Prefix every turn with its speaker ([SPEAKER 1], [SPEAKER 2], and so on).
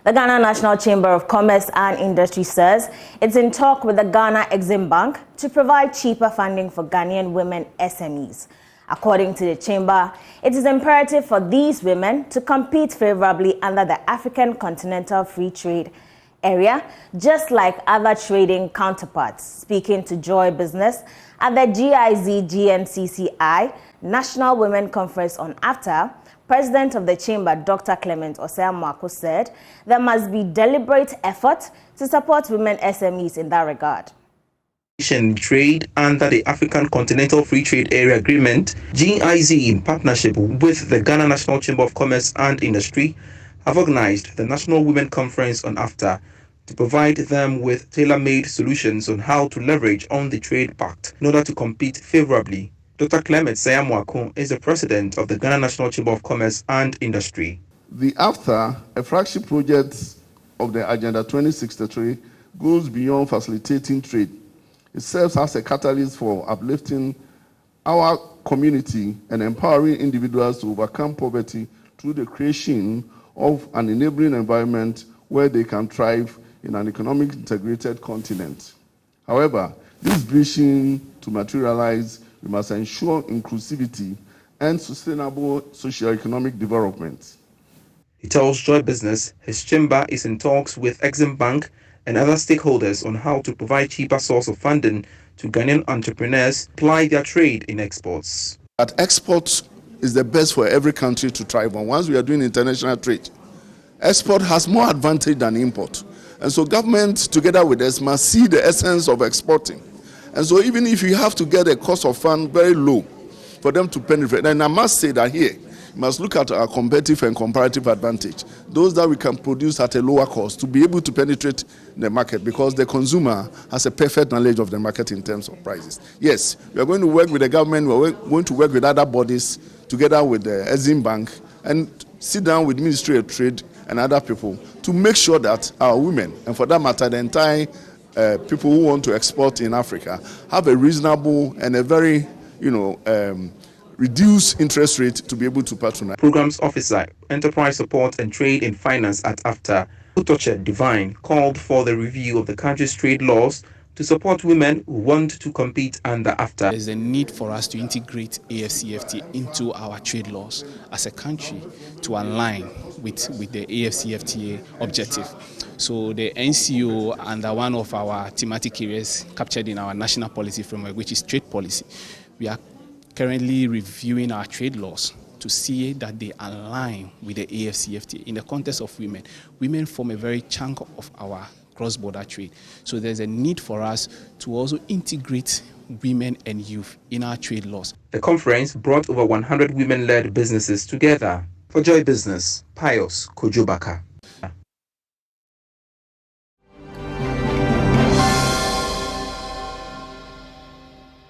[SPEAKER 1] The Ghana National Chamber of Commerce and Industry says it's in talk with the Ghana Exim Bank to provide cheaper funding for Ghanaian women SMEs. According to the chamber, it is imperative for these women to compete favorably under the African Continental Free Trade Area, just like other trading counterparts. Speaking to Joy Business at the GNCCI National Women Conference on AfCFTA, President of the Chamber, Dr. Clement Osei-Amoako, said there must be deliberate effort to support women SMEs in that regard.
[SPEAKER 2] Trade under the African Continental Free Trade Area Agreement, GIZ, in partnership with the Ghana National Chamber of Commerce and Industry, have organized the National Women Conference on AfCFTA to provide them with tailor-made solutions on how to leverage on the Trade Pact in order to compete favorably. Dr. Clement Osei-Amoako is the president of the Ghana National Chamber of Commerce and Industry.
[SPEAKER 3] The AfCFTA, a flagship project of the Agenda 2063, goes beyond facilitating trade. It serves as a catalyst for uplifting our community and empowering individuals to overcome poverty through the creation of an enabling environment where they can thrive in an economic integrated continent. However, this vision to materialize, we must ensure inclusivity and sustainable socio-economic development.
[SPEAKER 2] He tells Joy Business his chamber is in talks with Exim Bank and other stakeholders on how to provide cheaper source of funding to Ghanaian entrepreneurs ply their trade in exports.
[SPEAKER 3] But exports is the best for every country to thrive on. Once we are doing international trade, export has more advantage than import. And so government, together with us, must see the essence of exporting. And so even if you have to get a cost of fund very low for them to penetrate, and I must say that here, you must look at our competitive and comparative advantage, those that we can produce at a lower cost to be able to penetrate the market, because the consumer has a perfect knowledge of the market in terms of prices. Yes, we are going to work with the government, we are going to work with other bodies together with the Exim Bank and sit down with Ministry of Trade and other people to make sure that our women, and for that matter the entire people who want to export in Africa, have a reasonable and a very, reduced interest rate to be able to patronize.
[SPEAKER 2] Programs Officer, Enterprise Support and Trade in Finance at AfCFTA, Utoche Divine, called for the review of the country's trade laws to support women who want to compete under AfCFTA.
[SPEAKER 4] There's a need for us to integrate AfCFTA into our trade laws as a country to align with the AfCFTA objective. So the NCO, under one of our thematic areas captured in our national policy framework, which is trade policy, we are currently reviewing our trade laws to see that they align with the AfCFTA. In the context of women, women form a very chunk of our cross-border trade. So there's a need for us to also integrate women and youth in our trade laws.
[SPEAKER 2] The conference brought over 100 women-led businesses together. For Joy Business, Pius Kojobaka.